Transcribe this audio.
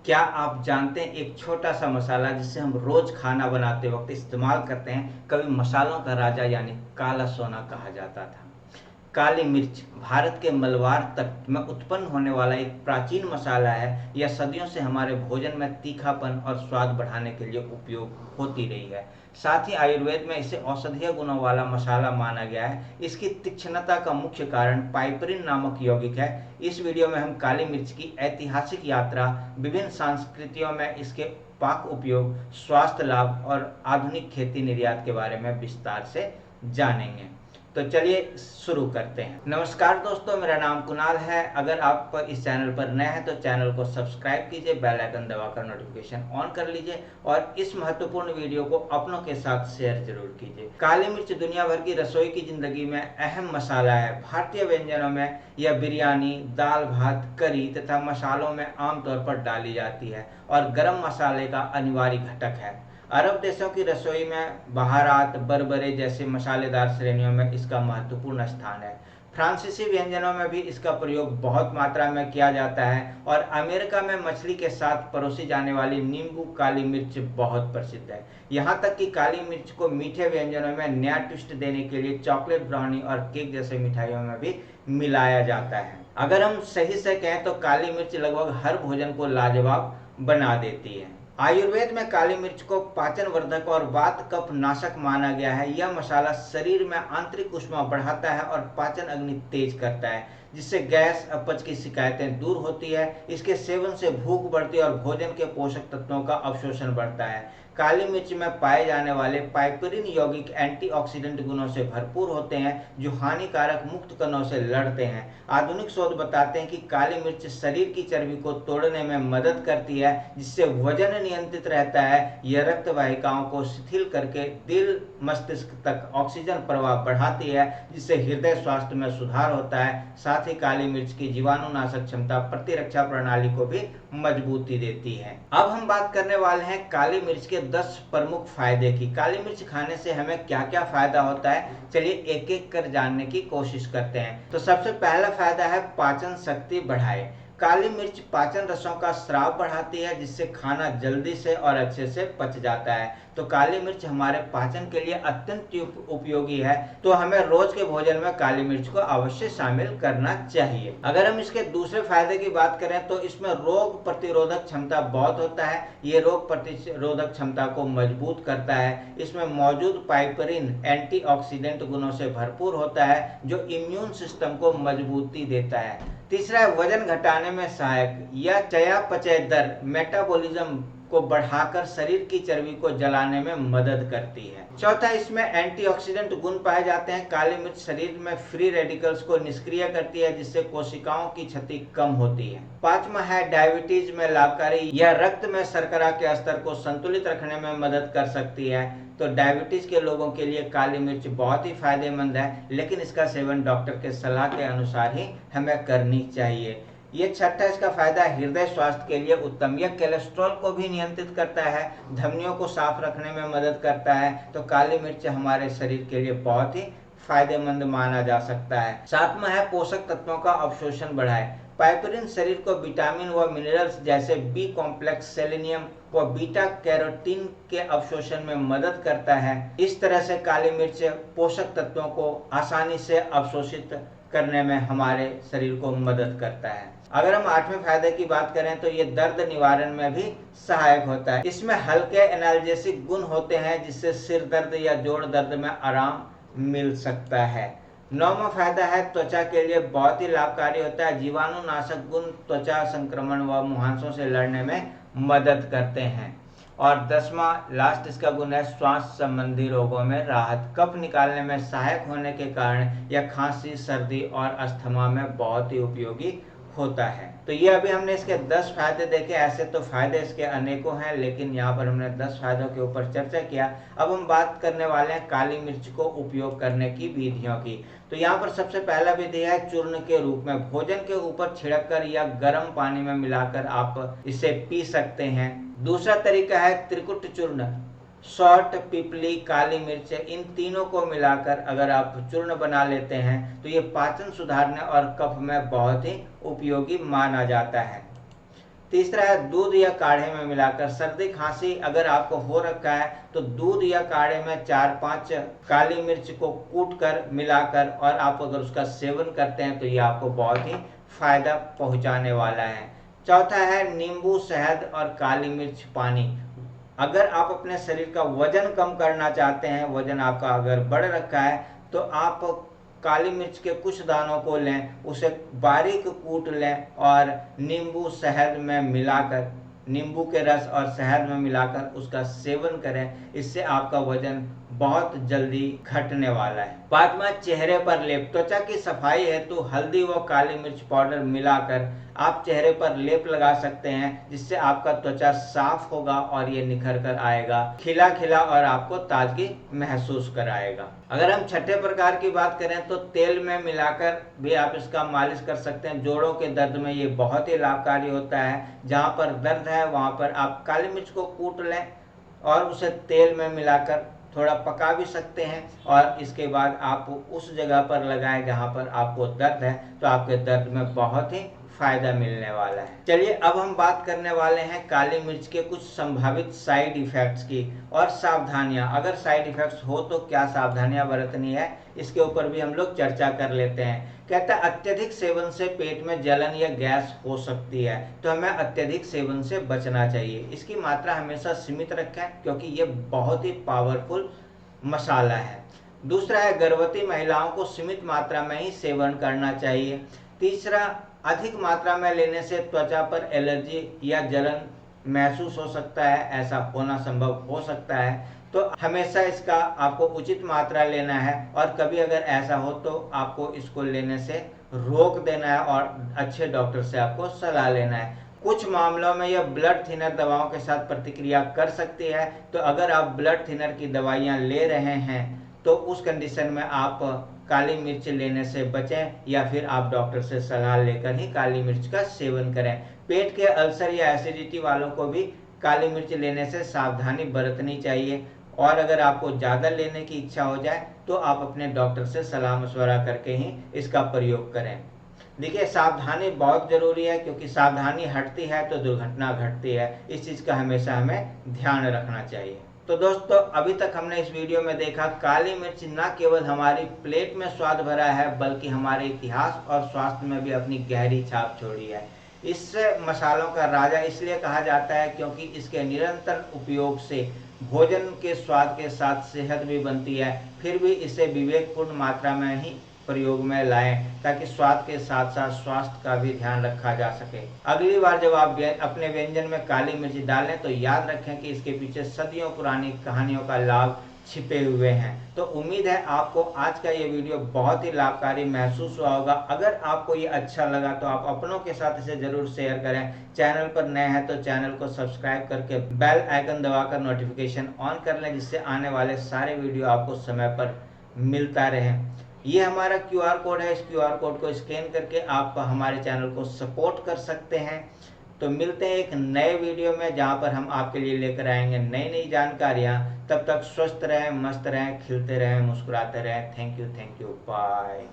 क्या आप जानते हैं एक छोटा सा मसाला जिसे हम रोज खाना बनाते वक्त इस्तेमाल करते हैं, कभी मसालों का राजा यानी काला सोना कहा जाता था। काली मिर्च भारत के मलबार तट में उत्पन्न होने वाला एक प्राचीन मसाला है। यह सदियों से हमारे भोजन में तीखापन और स्वाद बढ़ाने के लिए उपयोग होती रही है। साथ ही आयुर्वेद में इसे औषधीय गुणों वाला मसाला माना गया है। इसकी तीक्ष्णता का मुख्य कारण पाइपरिन नामक यौगिक है। इस वीडियो में हम काली मिर्च की ऐतिहासिक यात्रा, विभिन्न संस्कृतियों में इसके पाक उपयोग, स्वास्थ्य लाभ और आधुनिक खेती निर्यात के बारे में विस्तार से जानेंगे। तो चलिए शुरू करते हैं। नमस्कार दोस्तों, मेरा नाम कुणाल है। अगर आप इस चैनल पर नए हैं तो चैनल को सब्सक्राइब कीजिए, बेल आइकन दबाकर नोटिफिकेशन ऑन कर लीजिए और इस महत्वपूर्ण वीडियो को अपनों के साथ शेयर जरूर कीजिए। काली मिर्च दुनिया भर की रसोई की जिंदगी में अहम मसाला है। भारतीय व्यंजनों में यह बिरयानी, दाल भात, करी तथा मसालों में आमतौर पर डाली जाती है और गरम मसाले का अनिवार्य घटक है। अरब देशों की रसोई में बहारात, बरबरे जैसे मसालेदार श्रेणियों में इसका महत्वपूर्ण स्थान है। फ्रांसीसी व्यंजनों में भी इसका प्रयोग बहुत मात्रा में किया जाता है और अमेरिका में मछली के साथ परोसी जाने वाली नींबू काली मिर्च बहुत प्रसिद्ध है। यहाँ तक कि काली मिर्च को मीठे व्यंजनों में नया ट्विस्ट देने के लिए चॉकलेट ब्राउनी और केक जैसे मिठाइयों में भी मिलाया जाता है। अगर हम सही से कहें तो काली मिर्च लगभग हर भोजन को लाजवाब बना देती है। आयुर्वेद में काली मिर्च को पाचन वर्धक और वात कफ नाशक माना गया है। यह मसाला शरीर में आंतरिक ऊष्मा बढ़ाता है और पाचन अग्नि तेज करता है, जिससे गैस, अपच की शिकायतें दूर होती है। इसके सेवन से भूख बढ़ती है और भोजन के पोषक तत्वों का अवशोषण बढ़ता है। काली मिर्च में पाए जाने वाले पाइपरिन यौगिक एंटीऑक्सीडेंट गुणों से भरपूर होते हैं, जो हानिकारक मुक्त कणों से लड़ते हैं। आधुनिक शोध बताते हैं कि काली मिर्च शरीर की चर्बी को तोड़ने में मदद करती है, जिससे वजन नियंत्रित रहता है। यह रक्त वाहिकाओं को शिथिल करके दिल मस्तिष्क तक ऑक्सीजन प्रवाह बढ़ाती है, जिससे हृदय स्वास्थ्य में सुधार होता है। साथ ही काली मिर्च की जीवाणुनाशक क्षमता प्रतिरक्षा प्रणाली को भी मजबूती देती है। अब हम बात करने वाले हैं काली मिर्च के 10 प्रमुख फायदे की। काली मिर्च खाने से हमें क्या क्या फायदा होता है, चलिए एक एक कर जानने की कोशिश करते हैं। तो सबसे पहला फायदा है पाचन शक्ति बढ़ाए। काली मिर्च पाचन रसों का स्राव बढ़ाती है, जिससे खाना जल्दी से और अच्छे से पच जाता है। तो काली मिर्च हमारे पाचन के लिए अत्यंत उपयोगी है, तो हमें रोज के भोजन में काली मिर्च को अवश्य शामिल करना चाहिए। अगर हम इसके दूसरे फायदे की बात करें तो इसमें रोग प्रतिरोधक क्षमता बहुत होता है। ये रोग प्रतिरोधक क्षमता को मजबूत करता है। इसमें मौजूद पाइपरिन एंटीऑक्सीडेंट गुणों से भरपूर होता है, जो इम्यून सिस्टम को मजबूती देता है। तीसरा है वजन घटाने में सहायक। यह चयापचय दर, मेटाबॉलिज्म को बढ़ाकर शरीर की चर्बी को जलाने में मदद करती है। चौथा, इसमें एंटीऑक्सीडेंट गुण पाए जाते हैं। काली मिर्च शरीर में फ्री रेडिकल्स को निष्क्रिय करती है, जिससे कोशिकाओं की क्षति कम होती है। पांचवा है डायबिटीज में लाभकारी। यह रक्त में शर्करा के स्तर को संतुलित रखने में मदद कर सकती है। तो डायबिटीज के लोगों के लिए काली मिर्च बहुत ही फायदेमंद है, लेकिन इसका सेवन डॉक्टर के सलाह के अनुसार ही हमें करनी चाहिए। ये छठा इसका फायदा हृदय स्वास्थ्य के लिए उत्तम। यह कोलेस्ट्रॉल को भी नियंत्रित करता है, धमनियों को साफ रखने में मदद करता है। तो काली मिर्च हमारे शरीर के लिए बहुत ही फायदेमंद माना जा सकता है। सातवां है पोषक तत्वों का अवशोषण बढ़ाए। पाइपरिन शरीर को विटामिन व मिनरल्स जैसे बी कॉम्प्लेक्स, सेलेनियम व बीटा कैरोटीन के अवशोषण में मदद करता है। इस तरह से काली मिर्च पोषक तत्वों को आसानी से अवशोषित करने में हमारे शरीर को मदद करता है। अगर हम आठवें फायदे की बात करें तो ये दर्द निवारण में भी सहायक होता है। इसमें हल्के एनाल्जेसिक गुण होते हैं, जिससे सिर दर्द या जोड़ दर्द में आराम मिल सकता है। नौवां फायदा है त्वचा के लिए बहुत ही लाभकारी होता है। जीवाणुनाशक गुण त्वचा संक्रमण व मुहांसों से लड़ने में मदद करते हैं। और 10वां लास्ट इसका गुण है श्वास संबंधी रोगों में राहत। कफ निकालने में सहायक होने के कारण यह खांसी, सर्दी और अस्थमा में बहुत ही उपयोगी होता है। तो ये अभी हमने इसके 10 फायदे देखे। ऐसे तो फायदे इसके अनेकों हैं, लेकिन यहाँ पर हमने 10 फायदों के ऊपर चर्चा किया। अब हम बात करने वाले हैं काली मिर्च को उपयोग करने की विधियों की। तो यहाँ पर सबसे पहला विधि है चूर्ण के रूप में। भोजन के ऊपर छिड़क कर या गर्म पानी में मिलाकर आप इसे पी सकते हैं। दूसरा तरीका है त्रिकुट चूर्ण। सौंठ, पिपली, काली मिर्च, इन तीनों को मिलाकर अगर आप चूर्ण बना लेते हैं तो ये पाचन सुधारने और कफ में बहुत ही उपयोगी माना जाता है। तीसरा है दूध या काढ़े में मिलाकर। सर्दी खांसी अगर आपको हो रखा है तो दूध या काढ़े में 4-5 काली मिर्च को कूट कर मिलाकर और आप अगर उसका सेवन करते हैं तो ये आपको बहुत ही फायदा पहुंचाने वाला है। चौथा है नींबू, शहद और काली मिर्च पानी। अगर आप अपने शरीर का वजन कम करना चाहते हैं, वजन आपका अगर बढ़ रखा है, तो आप काली मिर्च के कुछ दानों को लें, उसे बारीक कूट लें और नींबू शहद में मिलाकर, नींबू के रस और शहद में मिलाकर उसका सेवन करें। इससे आपका वजन बहुत जल्दी घटने वाला है। पांचवा, चेहरे पर लेप। त्वचा की सफाई हेतु हल्दी व काली मिर्च पाउडर मिलाकर आप चेहरे पर लेप लगा सकते हैं, जिससे आपका त्वचा साफ होगा और ये निखर कर आएगा, खिला खिला, और आपको ताजगी महसूस कराएगा। अगर हम छठे प्रकार की बात करें तो तेल में मिलाकर भी आप इसका मालिश कर सकते हैं। जोड़ों के दर्द में ये बहुत ही लाभकारी होता है। जहाँ पर दर्द है वहाँ पर आप काली मिर्च को कूट लें और उसे तेल में मिलाकर थोड़ा पका भी सकते हैं, और इसके बाद आप उस जगह पर लगाएं जहाँ पर आपको दर्द है, तो आपके दर्द में बहुत ही फायदा मिलने वाला है। चलिए अब हम बात करने वाले हैं काली मिर्च के कुछ संभावित साइड इफेक्ट्स की और सावधानियां। अगर साइड इफेक्ट्स हो तो क्या सावधानियां बरतनी है, इसके ऊपर भी हम लोग चर्चा कर लेते हैं। कहता है अत्यधिक सेवन से पेट में जलन या गैस हो सकती है, तो हमें अत्यधिक सेवन से बचना चाहिए। इसकी मात्रा हमेशा सीमित रखें क्योंकि ये बहुत ही पावरफुल मसाला है। दूसरा है गर्भवती महिलाओं को सीमित मात्रा में ही सेवन करना चाहिए। तीसरा, अधिक मात्रा में लेने से त्वचा पर एलर्जी या जलन महसूस हो सकता है, ऐसा होना संभव हो सकता है, तो हमेशा इसका आपको उचित मात्रा लेना है, और कभी अगर ऐसा हो तो आपको इसको लेने से रोक देना है और अच्छे डॉक्टर से आपको सलाह लेना है। कुछ मामलों में यह ब्लड थिनर दवाओं के साथ प्रतिक्रिया कर सकती है, तो अगर आप ब्लड थिनर की दवाइयाँ ले रहे हैं तो उस कंडीशन में आप काली मिर्च लेने से बचें, या फिर आप डॉक्टर से सलाह लेकर ही काली मिर्च का सेवन करें। पेट के अल्सर या एसिडिटी वालों को भी काली मिर्च लेने से सावधानी बरतनी चाहिए, और अगर आपको ज़्यादा लेने की इच्छा हो जाए तो आप अपने डॉक्टर से सलाह मशवरा करके ही इसका प्रयोग करें। देखिए, सावधानी बहुत ज़रूरी है, क्योंकि सावधानी हटती है तो दुर्घटना घटती है। इस चीज़ का हमेशा हमें ध्यान रखना चाहिए। तो दोस्तों, अभी तक हमने इस वीडियो में देखा काली मिर्च न केवल हमारी प्लेट में स्वाद भरा है, बल्कि हमारे इतिहास और स्वास्थ्य में भी अपनी गहरी छाप छोड़ी है। इस मसालों का राजा इसलिए कहा जाता है क्योंकि इसके निरंतर उपयोग से भोजन के स्वाद के साथ सेहत भी बनती है। फिर भी इसे विवेकपूर्ण मात्रा में ही प्रयोग में लाएं, ताकि स्वाद के साथ साथ स्वास्थ्य का भी ध्यान रखा जा सके। अगली बार जब आप अपने व्यंजन में काली मिर्च डालें तो याद रखें कि इसके पीछे सदियों पुरानी कहानियों का लाभ छिपे हुए हैं। तो उम्मीद है आपको आज का ये वीडियो बहुत ही लाभकारी महसूस हुआ होगा। अगर आपको ये अच्छा लगा तो आप अपनों के साथ इसे जरूर शेयर करें। चैनल पर नए हैं तो चैनल को सब्सक्राइब करके बेल आइकन दबाकर नोटिफिकेशन ऑन कर लें, जिससे आने वाले सारे वीडियो आपको समय पर मिलता रहे। ये हमारा QR कोड है, इस QR कोड को स्कैन करके आप हमारे चैनल को सपोर्ट कर सकते हैं। तो मिलते हैं एक नए वीडियो में, जहां पर हम आपके लिए लेकर आएंगे नई नई जानकारियां। तब तक स्वस्थ रहें, मस्त रहें, खिलते रहें, मुस्कुराते रहें। Thank you, bye.